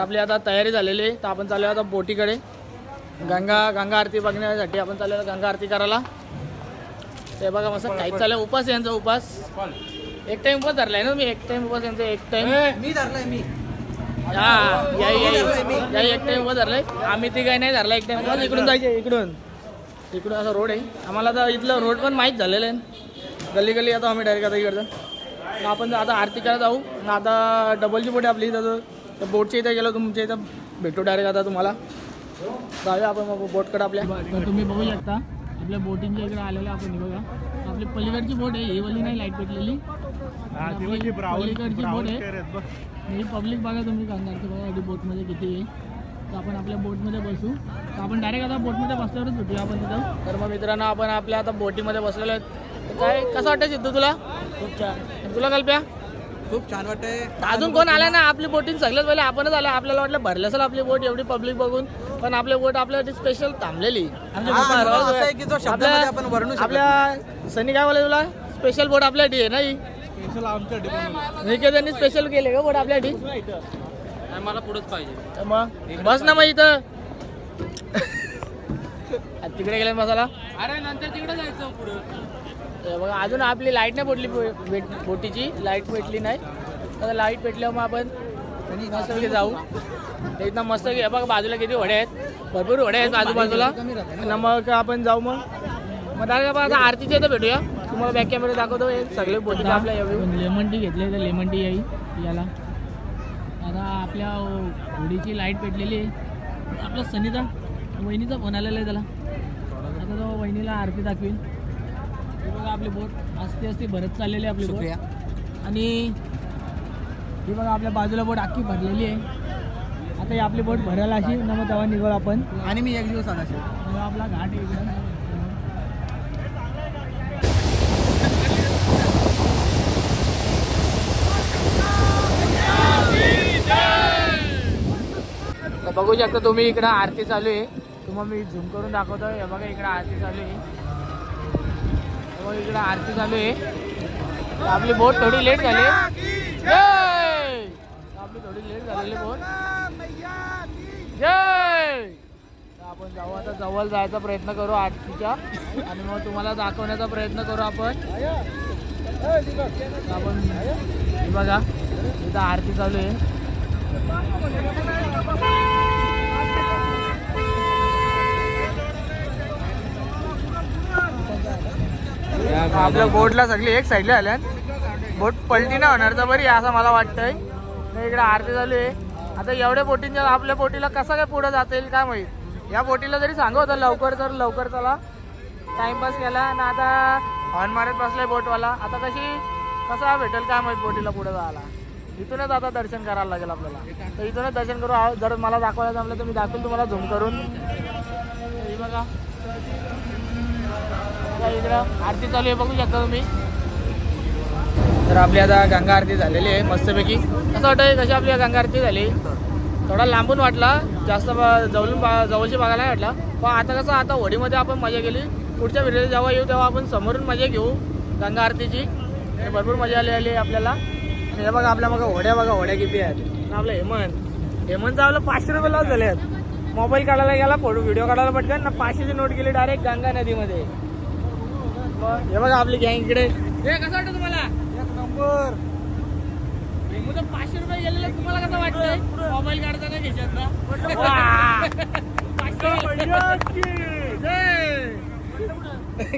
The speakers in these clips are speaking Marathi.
आपली आता तयारी झालेली आहे, तर आपण चालू आता बोटीकडे. गंगा आरती बघण्यासाठी आपण चालू गंगा आरती करायला. ते बघा मस्त काही चालू उपास यांचा उपास. एक टाइम उपास धरलाय ना मी, एक टाइम उपास यांचा एक टाइम मी धरलाय मी. या एक टाइम उपास धरलाय. आम्ही ती काही नाही धरला एक टाइम उपास. इकडून जायचे इकडून असा रोड आहे. आम्हाला आता इथलं रोड पण माहीत झालेलं आहे. गल्ली आता आम्ही डायरेक्ट आता इकडचं आपण आता आरती करायला जाऊ ना. आता डबलची बोट आपली इथं, तर बोटच्या इथं गेलो तुमच्या इथं भेटू डायरेक्ट. आता तुम्हाला जाऊया आपण मग बोटकडे आपल्या. तर तुम्ही बघू शकता आपल्या बोटिंगच्या इकडे आलेलं आपण. बघा आपली पलीकडची बोट आहे, ही वाली नाही लाईट पेटलेली. पलीकडची बोट आहे ही पब्लिक. बघा तुम्ही गंगारती बघा आधी बोटमध्ये किती आहे. तर आपण आपल्या बोटमध्ये बसू. तर आपण डायरेक्ट आता बोटमध्ये बसल्यावरच भेटूया आपण तिथं. तर मग मित्रांनो आपण आपल्या आता बोटीमध्ये बसलेलो आहेत. तर काय कसं वाटतं सिद्धू तुला? खूप छान. तुला कल्प्या? खूप छान वाटतंय. अजून कोण आला ना? आपली बोटिंग सगळ्यात पहिले आपणच आलं. आपल्याला वाटलं भरलं असेल आपली बोट एवढी पब्लिक बघून, पण आपली बोट आपल्यासाठी स्पेशल थांबलेली. आपल्या सनी काय बोला तुला? स्पेशल बोट आपल्यासाठी आहे ना ही. स्पेशल आमच्यासाठी निकेतननी स्पेशल केले का बोट आपल्यासाठी? मला पुढंच पाहिजे. मग बस ना मग इथं. तिकडे गेले मसाला. अरे नंतर तिकडे जायचं पुढं. बघा अजून आपली लाईट नाही पडली बोटीची. लाईट पेटली नाही. आता लाईट पेटल्यावर मग आपण मस्त जाऊ. इथनं मस्त बघा बाजूला किती वडे आहेत, भरपूर वडे आहेत आजूबाजूला. मग आपण जाऊ. मग आता आरतीच्या इथं भेटूया. तुम्हाला बॅक कॅमेरा दाखवतो. सगळे बोटी आपल्या लेमन टी घेतले तर लेमन टी येईल याला. आता आपल्या होडीची लाईट पेटलेली आहे. आपला सनीचा वहिनीचा फोन आलेला आहे त्याला. आता तो वहिनीला आरती दाखवेल. हे बघा आपली बोट असते भरत चाललेली आहे आपली बोट. आणि ही बघा आपल्या बाजूला बोट अख्खी भरलेली आहे. आता ही आपली बोट भरायला अशी ना, मग तेव्हा निघू आपण. आणि मी एक दिवस आला आपला घाट आहे इकडे. बघू शकता तुम्ही इकडं आरती चालू आहे. तुम्हाला मी झूम करून दाखवतो. हे बघा इकडं आरती चालू आहे. इकडं आरती चालू आहे. आपली बोट थोडी लेट झाली. आपली थोडी लेट झालेली बोट. जय. आपण जाऊ आता जवळ जायचा प्रयत्न करू आरतीच्या, आणि मग तुम्हाला दाखवण्याचा प्रयत्न करू आपण. हे बघा इथं आरती चालू आहे. आपल्या बोटला सगळी एक साईडला आल्या. बोट पलटी नाही होणार तर बरी असं मला वाटतंय. इकडे आरती चालू आहे. आता एवढ्या बोटींच्या आपल्या बोटीला कसं काय पुढे जाता येईल काय माहीत. या बोटीला जरी सांगू होतं लवकर तर लवकर चला, टाइमपास केला आणि आता हॉर्न मारत बसलाय बोटवाला. आता कसा भेटेल काय माहीत बोटीला पुढे जायला. इथूनच आता दर्शन करायला लागेल आपल्याला. तर इथूनच दर्शन करू. जर मला दाखवायला जमलं तर मी दाखवेल तुम्हाला झूम करून. हे बघा इकडं आरती चालू आहे, बघू शकता तुम्ही. तर आपली आता गंगा आरती झालेली आहे मस्तपैकी. असं वाटतं कशी आपली गंगा आरती झाली. थोडा लांबून वाटला, जास्त जवळची बघायला नाही वाटला. पण आता कसं आता होडीमध्ये आपण मजा केली. पुढच्या व्हिडिओ जेव्हा येऊ तेव्हा आपण समोरून मजा घेऊ गंगा आरतीची. भरपूर मजा आली आपल्याला. हे बघा आपल्या मग होड्या किती आहेत. आपलं हेमंतचं आपलं 500 रुपये लॉस झाले आहेत. मोबाईल काढायला गेला, फोटो व्हिडिओ काढायला पटकन ना 500ची नोट गेली डायरेक्ट गंगा नदीमध्ये. हे बघा आपली गँग इकडे. हे कसं वाटतं तुम्हाला? एक नंबर. 500 रुपये गेलेले तुम्हाला कसं वाटतंय मोबाईल काढताना घेशात ना?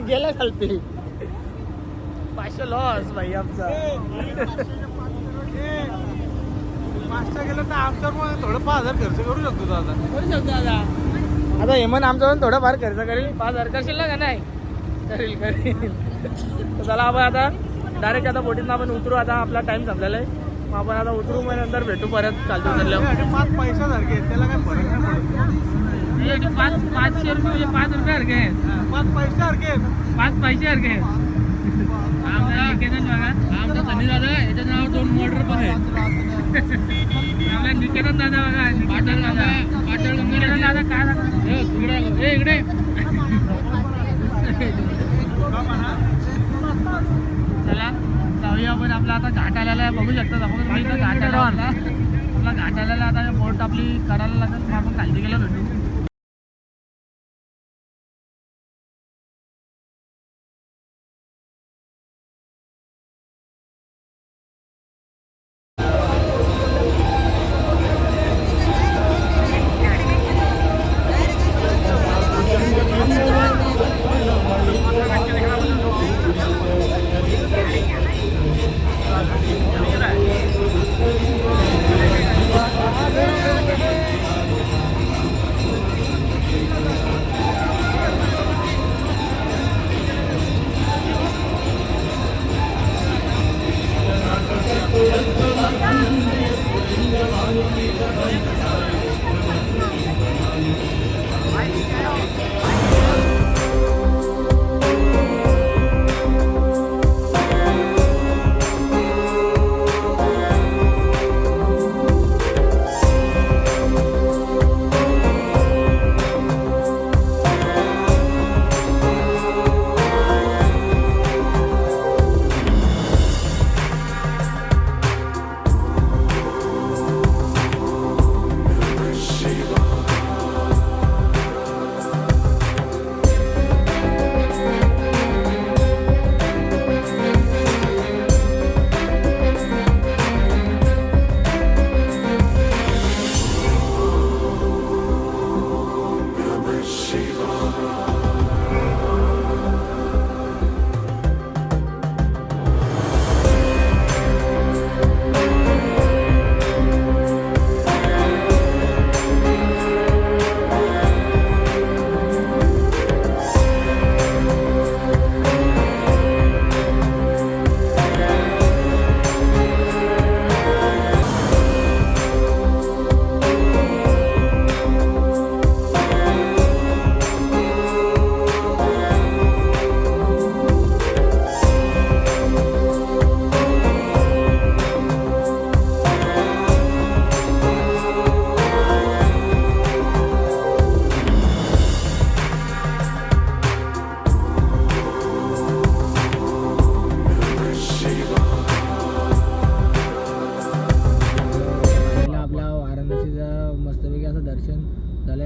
गेला खालती 500 लॉस भाई आमचा. 500 गेलं तर आमच्यावर थोडं 5000 खर्च करू शकतो दादा. आता हेमंत आमच्याकडून थोडाफार खर्च करेल. 5000 करशील ना का नाही? करेल. तर चला आपण आता डायरेक्ट आता बोटीतून आपण उतरू. आता आपला टाइम संपलेला आहे. मग आपण आता उतरू, मग नंतर भेटू परत चालतो उतरल्यावर. 5 पैसा सारखे त्याला काय फरक नाही पडत. 500 रुपये 5 रुपये सारखे आहेत. 5 पैसे सारखे 5 पैसे सारखे आहेत. निकेतन बघा आमचा सनी दादा, याचं नाव 2 मॉडर पण आहे. आपला निकेतन दादा बघा. निकेतन दादा काय इकडे चला जाऊया आपण. आपला आता घाट आलेला आहे, बघू शकता. आपण इथं घाट आला. आपला घाट आलेला आता बोट आपली करायला लागेल मग आपण खालती गेलो भेटू.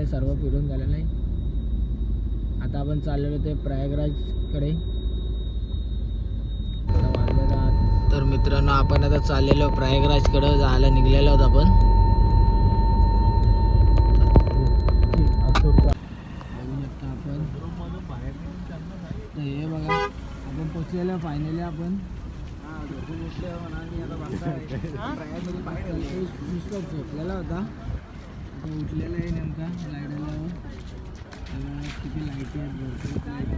सर्व फिरून झालेलं आहे. आता आपण चाललेलो ते प्रयागराजकडे. तर मित्रांनो आपण आता चाललेलो प्रयागराजकडे जायला निघलेलो आहोत आपण. आपण हे बघा आपण पोचलेलो फायनली. आपण झोपलेला होता उठलेला आहे नेमका लाईटाला. किती लाईटी आहेत भरपूर लाईट.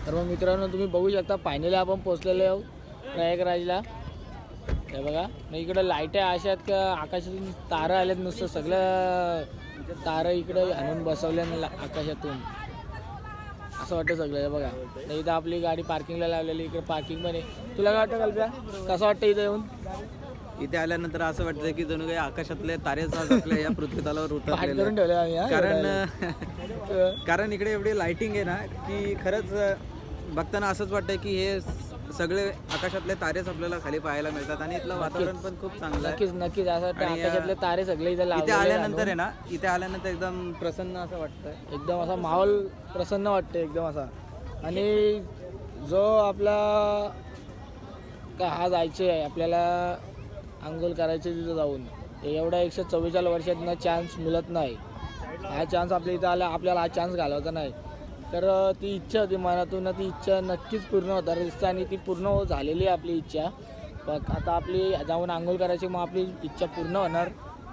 तर मग मित्रांनो तुम्ही बघू शकता फायनली आपण पोचलेलो आहोत प्रयागराजला. हे बघा मग इकडं लाईट आहे अशा आहेत का आकाशातून तारं आल्यात. नुसतं सगळं तारं इकडं आणून बसवल्या आकाशातून असं वाटतं सगळं. हे बघा इथं आपली गाडी पार्किंगला लावलेली. इकडे पार्किंग पण आहे. तुला काय वाटतं कल्प्या कसं वाटतं इथं येऊन? इथे आल्यानंतर असं वाटतं की जणू काही आकाशातले तारेच आज आपल्या या पृथ्वी तलावर उतरलेले करून ठेवले आम्ही. कारण इकडे एवढी लाइटिंग आहे ना की खरंच बघताना असंच वाटतंय की हे सगळे आकाशातले तारेच आपल्याला खाली पाहायला मिळतात. आणि इथलं वातावरण पण खूप चांगलं आहे. नक्कीच नक्कीच असं वाटतं आकाशातले तारे सगळे इथे आल्यानंतर आहे ना, इथे आल्यानंतर एकदम प्रसन्न असं वाटतंय. एकदम असा माहोल प्रसन्न वाटतं एकदम असा. आणि जो आपला हा जायचे आहे आपल्याला आंघोळ करायचे तिथं जाऊन एवढ्या 144 वर्षात चान्स मिळत नाही. हा चान्स आपल्या इथं आला, आपल्याला हा चान्स घालवायचा नाही. तर ती इच्छा होती मनातून, ती इच्छा नक्कीच पूर्ण होणार दिसतं आणि ती पूर्ण झालेली आहे आपली इच्छा. पण आता आपली जाऊन आंघोळ करायची, मग आपली इच्छा पूर्ण होणार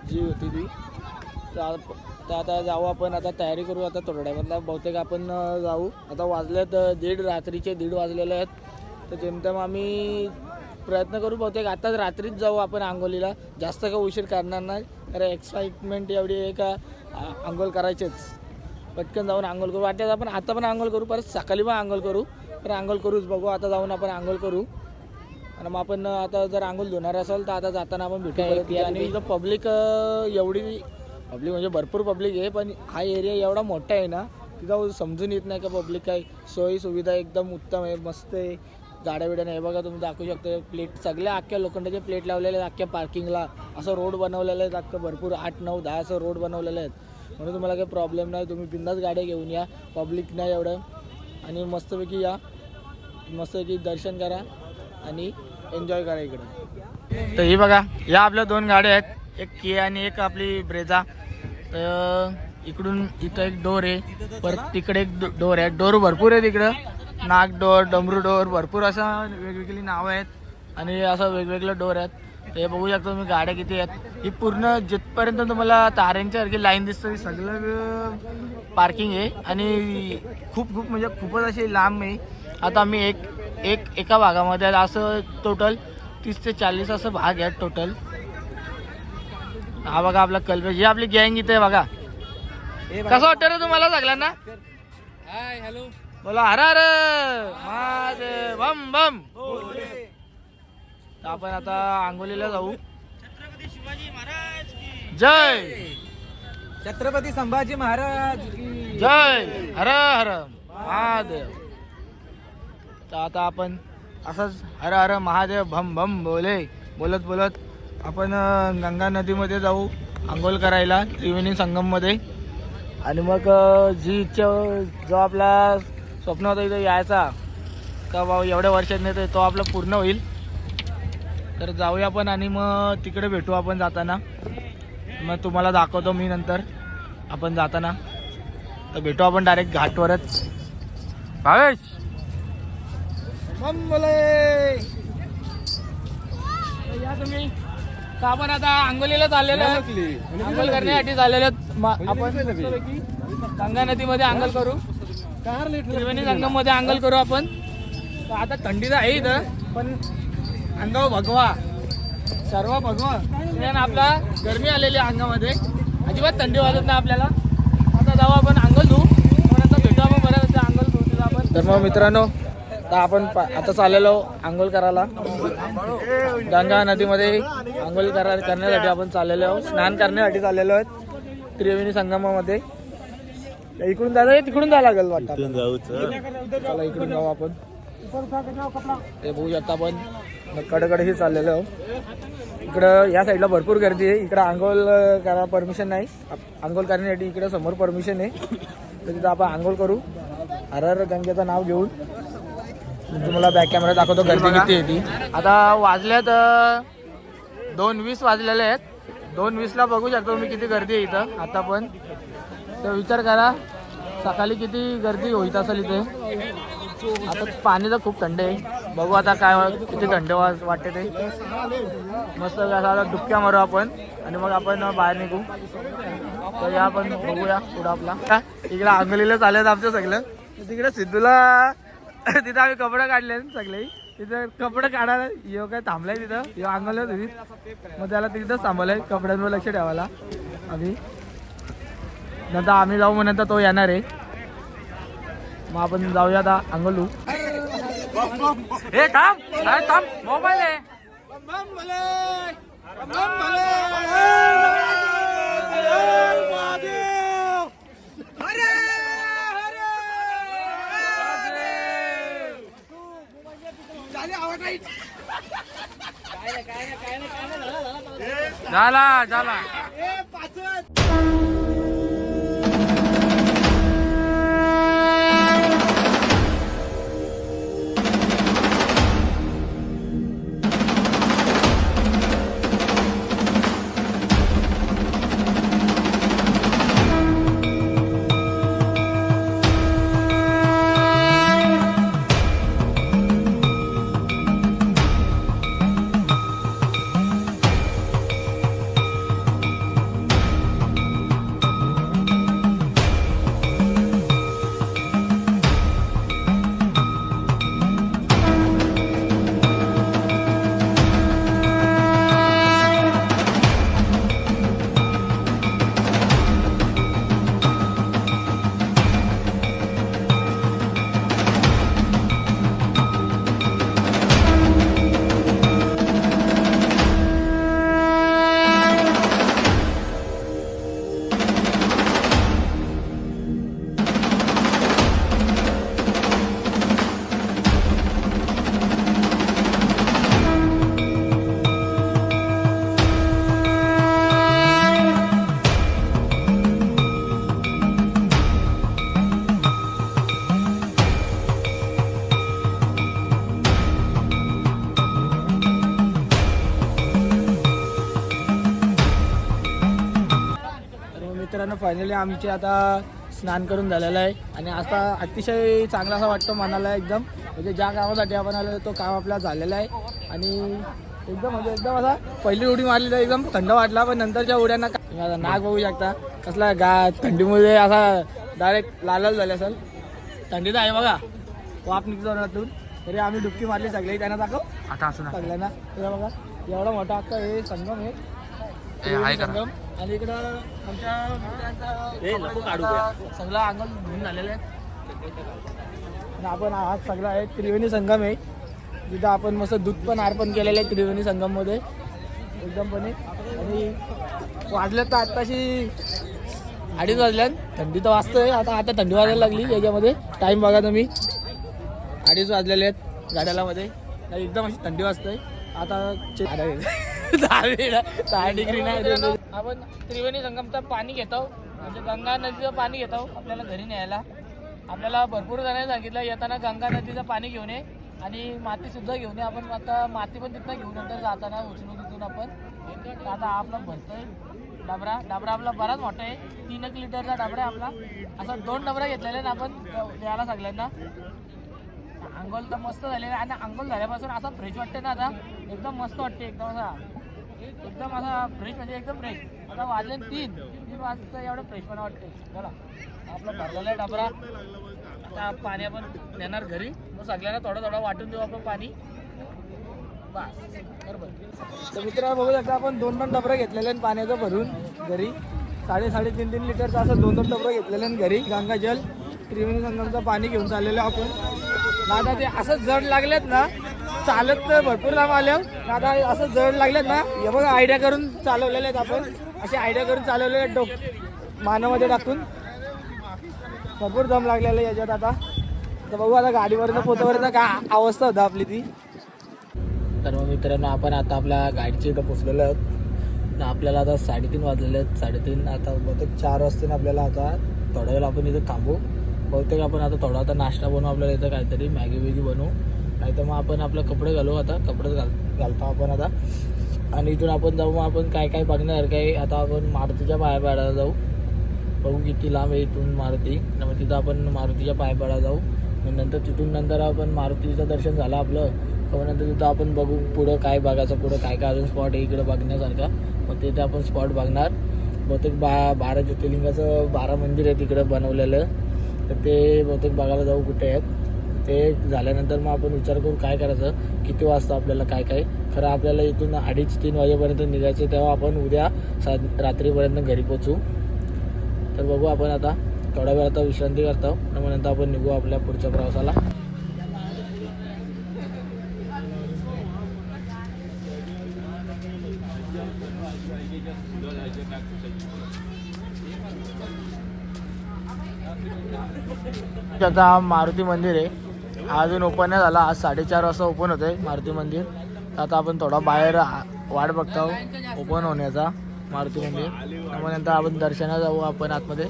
जी होती ती. तर आता जाऊ आपण, आता तयारी करू आता थोड्या वेळात बहुतेक आपण जाऊ. आता वाजलेत रात्रीचे 1:30 वाजलेले आहेत. तर जेमतेम आम्ही प्रयत्न करू बहुतेक आताच रात्रीच जाऊ आपण आंघोळीला, जास्त का उशीर करणार नाही. कारण एक्साइटमेंट एवढी आहे का आंघोळ करायचेच, पटकन जाऊन आंघोळ करू. वाटतं आपण आता पण आंघोळ करू, परत सकाळी पण आंघोळ करू, पण आंघोळ करूच. बघू आता जाऊन आपण आंघोळ करू आणि मग आपण आता जर आंघोळ धुणार असेल तर आता जाताना आपण भेटू. आणि इथं पब्लिक एवढी पब्लिक म्हणजे भरपूर पब्लिक आहे, पण हा एरिया एवढा मोठा आहे ना, तिथं समजून येत नाही का पब्लिक काय. सोयी सुविधा एकदम उत्तम आहे, मस्त आहे. गाड्या बिड्या नाही बघा, तुम्ही दाखवू शकता. प्लेट सगळ्या अख्ख्या लोखंडाचे प्लेट लावलेले आहेत अख्ख्या पार्किंगला. असं रोड बनवलेले आहेत अख्खं, भरपूर 8, 9, 10 असं रोड बनवलेले आहेत. म्हणून तुम्हाला काही प्रॉब्लेम नाही, तुम्ही बिंदास गाड्या घेऊन या, पब्लिक नाही एवढं. आणि मस्तपैकी या, मस्तपैकी दर्शन करा आणि एन्जॉय करा इकडं. तर ही बघा, या आपल्या 2 गाड्या आहेत, एक किया आणि एक आपली ब्रेझा. तर इकडून इथं एक डोर आहे, परत तिकडे एक डोर आहे. डोर भरपूर आहे तिकडं, नाग डोर, डमरू डोर, भरपूर असा वेगवेगळी नावं आहेत आणि असं वेगवेगळं डोर आहेत. हे बघू शकता तुम्ही गाड्या किती आहेत. ही पूर्ण जिथपर्यंत तुम्हाला ताऱ्यांच्यासारखी लाईन दिसतं ती सगळं पार्किंग आहे आणि खूप म्हणजे खूपच अशी लांब आहे. आता आम्ही एका भागामध्ये असं टोटल 30 ते 40 असं भाग आहेत टोटल. हा बघा आपला कल्पेश, ही आपली गँग इथे बघा. कसं वाटतं रे तुम्हाला सगळ्यांना? हाय हॅलो बोला हर हर महादेव बम बम. तर आपण आता आंघोलीला जाऊ. जय छत्रपती संभाजी महाराज की जय, हर हर महादेव. तर आता आपण असंच हर हर महादेव भम भम बोलत आपण गंगा नदीमध्ये जाऊ आंघोळ करायला, त्रिवेणी संगममध्ये. आणि मग जी इच्छा, जो आपला स्वप्न होतं इथं यायचा का बाबा एवढ्या वर्षात नाही, तो आपला पूर्ण होईल. तर जाऊया आपण आणि मग तिकडे भेटू आपण जाताना. मग तुम्हाला दाखवतो मी नंतर आपण जाताना. तर भेटू आपण डायरेक्ट घाटवरच. भावेश या तुम्ही. तर आपण आता आंघोलीला चाललेलो आहे, आंघोळ करण्यासाठी चाललेलो आहेत. आपण गंगा नदीमध्ये आंघोळ करू, त्रिवेणी संगममध्ये आंघोळ करू आपण. तर आता थंडीचा आहे इथं, पण अंगावर भगवा, सर्व भगवा. त्याच्यानं आपला गरमी आलेली आहे अंगामध्ये, अजिबात थंडी वाजत नाही आपल्याला. आता जाऊ आपण आंघोळ धुऊ, परत भेटू आपण बऱ्याच आंघोळ धुऊ आपण. तर मग मित्रांनो, तर आपण आता चाललेलो आंघोळ करायला गंगा नदीमध्ये. आंघोळ करण्यासाठी आपण चाललेलो आहोत, स्नान करण्यासाठी चाललेलो आहेत त्रिवेणी संगमामध्ये. इकडून जायला तिकडून जायला लागेल वाटतं. चला इकडून जाऊ आपण. ते बघू शकता आपण कडेकडेही चाललेलो आहोत. इकडं या साईडला भरपूर गर्दी आहे. इकडं आंघोळ करा परमिशन नाही, आंघोळ करण्यासाठी इकडं समोर परमिशन आहे. तर तिथं आपण आंघोळ करू हर हर गंगेचं नाव घेऊन. तुम्हाला बॅक कॅमेरा दाखवतो गर्दी किती आहे ती. आता वाजल्यात 2:20 वाजलेले आहेत. 2:20ला बघू शकतो तुम्ही किती गर्दी आहे इथं आता पण. तर विचार करा सकाळी किती गर्दी होईत असेल इथे. आता पाणी तर खूप थंड आहे, बघू आता काय किती थंड वाटते ते. मस्त असा डुबक्या मारू आपण आणि मग आपण बाहेर निघू. तर या आपण बघूया पुढं आपला. इकडे आंघोलीला चालत आमचं सगळं. तिकडे सिद्धूला तिथं आम्ही कपडे काढले सगळे. तिथं कपडे काढायला यो काय थांबलाय तिथं, यो आंघोळ तुम्ही. मग त्याला तिथंच थांबवलंय कपड्यांवर लक्ष ठेवायला आम्ही. नंतर आम्ही जाऊ, मग नंतर तो येणार आहे. मग आपण जाऊया आता आंघोळ. हे थांब थांब, मोबाईल आहे. झाला फायनली आमचे आता स्नान करून झालेलं आहे आणि आता अतिशय चांगला असा वाटतो मनाला एकदम. म्हणजे ज्या कामासाठी आपण आलो तो काम आपला झालेला आहे आणि एकदम असा पहिली उडी मारली तर एकदम थंड वाटला, पण नंतरच्या उड्यांना आता नाक बघू शकता कसला थंडीमुळे असा डायरेक्ट लाल झाले असेल. थंडीत आहे बघा वाफ निघतो तोंडातून. तरी आम्ही डुबकी मारली सगळी त्यांना दाखव आता असं सगळ्यांना. तर बघा एवढा मोठा अख्खा हे संगम आहे त्रिवेणी संगम. आणि इकडं आमच्या मित्रांचा सगळा अंगण घेऊन झालेलं आहे आणि आपण आज सगळा आहे त्रिवेणी संगम आहे जिथं आपण मस्त दूध पण अर्पण केलेलं आहे त्रिवेणी संगममध्ये एकदमपणे. आणि वाजल्यात तर आत्ताशी 2:30 वाजल्यात. थंडी तर वाजतंय आता थंडी वाजायला लागली याच्यामध्ये. टाईम बघा तुम्ही 2:30 वाजलेले आहेत गाड्याला मध्ये. एकदम अशी थंडी वाजतंय आता 10 डिग्री नाही. आपण त्रिवेणी संगमचं पाणी घेतो म्हणजे गंगा नदीचं पाणी घेतो आपल्याला घरी न्यायला. आपल्याला भरपूर जणांनी सांगितलं येताना गंगा नदीचं पाणी घेऊन ये आणि मातीसुद्धा घेऊन ये. आपण आता माती पण तिथनं घेऊन नंतर जाताना उचलू तिथून आपण. आता आपला भरतोय डबरा आपला बराच मोठा आहे. 3 लिटरचा डबरा आहे आपला. असा 2 डबरा घेतलेले ना आपण द्यायला सगळ्यांना. अंघोळ तर मस्त झालेलं आहे आणि अंघोळ झाल्यापासून असा फ्रेश वाटते ना आता एकदम मस्त वाटते. एकदम असा फ्रेश म्हणजे एकदम फ्रेश. आता वाजले 3 वाजता एवढं फ्रेश पण वाटते. चला आपला भरलेला आहे डबरा. आता पाणी आपण नेणार घरी. मग सगळ्यांना थोडं वाटून देऊ आपण पाणी बस बरोबर. तर मित्रांनो बघू शकता आपण 2 डबरे घेतलेले आहेत पाण्याचं भरून घरी. 3.5 लिटरचं असं 2 डबरे घेतलेले आहेत घरी. गंगाजल त्रिवेणी संगमचं पाणी घेऊन चाललेलं आपण. आता ते असं जड लागलेत ना चालत तर भरपूर लांब आलं. आता असं जड लागलेत ना हे बघा आयडिया करून चालवलेले आहेत आपण. असे आयडिया करून चालवलेले आहेत मानामध्ये टाकून. भरपूर दम लागलेला आहे याच्यात आता. तर बघू आता गाडीवरनं पोहोचवरनं काय अवस्था होता आपली ती. तर मग मित्रांनो आपण आता आपल्या गाडीच्या इथं पोचलेलो आहोत. आपल्याला आता 3:30 वाजलेले आहेत. 3:30 आता बहुतेक 4 वाजता आपल्याला आता थोड्या वेळ आपण इथं थांबू. बहुतेक आपण आता थोडा आता नाश्ता बनवू आपल्याला इथं काहीतरी मॅगी बनवू. नाही तर मग आपण आपले कपडे घालू. आता कपडे घालतो आपण आता. आणि इथून आपण जाऊ. मग आपण काय बघणार काय आता आपण मारुतीच्या पाया पडायला जाऊ. बघू किती लांब आहे इथून मारुती. मग तिथं आपण मारुतीच्या पाया पडायला जाऊ. मग नंतर आपण मारुतीचं दर्शन झालं आपलं. मग नंतर तिथं आपण बघू पुढं काय बघायचं. पुढं काय अजून स्पॉट आहे इकडं बघण्यासारखा. मग तिथे आपण स्पॉट बघणार. बहुतेक 12 ज्योतिर्लिंगाचं 12 मंदिर आहे तिकडं बनवलेलं. तर ते बहुतेक बघायला जाऊ कुठे आहेत. ते झाल्यानंतर मग आपण विचार करू काय करायचं किती वाजता आपल्याला काय खरं आपल्याला इथून 2:30-3 वाजेपर्यंत निघायचं. तेव्हा आपण उद्या रात्रीपर्यंत घरी पोचू. तर बघू आपण आता थोडा वेळ आता विश्रांती करतो. मग नंतर आपण निघू आपल्या पुढच्या प्रवासाला. आता मारुती मंदिर आहे अजून ओपन नाही झाला. आज 4:30 वाजता ओपन होतंय मारुती मंदिर. आता आपण थोडा बाहेर वाट बघतो ओपन होण्याचा मारुती मंदिर. मग नंतर आपण दर्शनाला जाऊ आपण आतमध्ये.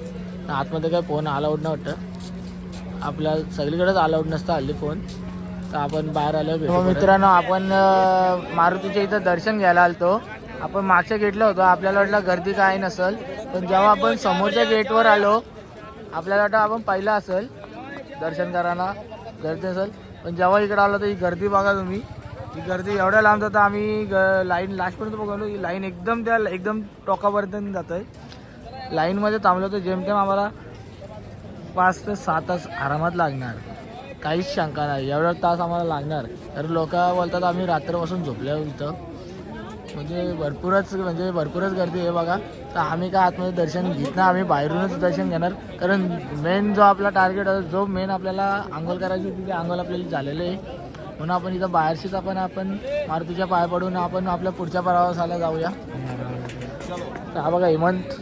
काय फोन अलाउड नाही वाटतं. आपल्या सगळीकडेच अलाउड नसतं हल्ली फोन. तर आपण बाहेर आलो. मित्रांनो आपण मारुतीच्या इथं दर्शन घ्यायला आलतो. आपण मागच्या गेटला होतो. आपल्याला वाटलं गर्दी काय नसेल. पण जेव्हा आपण समोरच्या गेटवर आलो आपल्याला वाटतं आपण पहिला असेल दर्शन करायला गर्दी असेल. पण जेव्हा इकडे आलो तर ही गर्दी बघा तुम्ही. ही गर्दी एवढ्या लांब जातं. आम्ही लाईन लास्टपर्यंत बघालो. ही लाईन एकदम टोकापर्यंत जात आहे. लाईनमध्ये थांबलो तर जेमतेम आम्हाला 5 ते 6 तास आरामात लागणार. काहीच शंका नाही एवढा तास आम्हाला लागणार. तर लोक बोलतात आम्ही रात्रपासून झोपलो इथं. म्हणजे भरपूरच गर्दी आहे बघा. तर आम्ही काय आतमध्ये दर्शन घेत नाही. आम्ही बाहेरूनच दर्शन घेणार. कारण मेन जो आपला टार्गेट आहे जो मेन आपल्याला आंघोळ करायची होती ते आंघोळ आपल्याला झालेलं आहे. म्हणून आपण इथं बाहेरशीच आपण मारुतीच्या पाया पडून आपण आपल्या पुढच्या प्रवासाला जाऊया. तर हा बघा हेमंत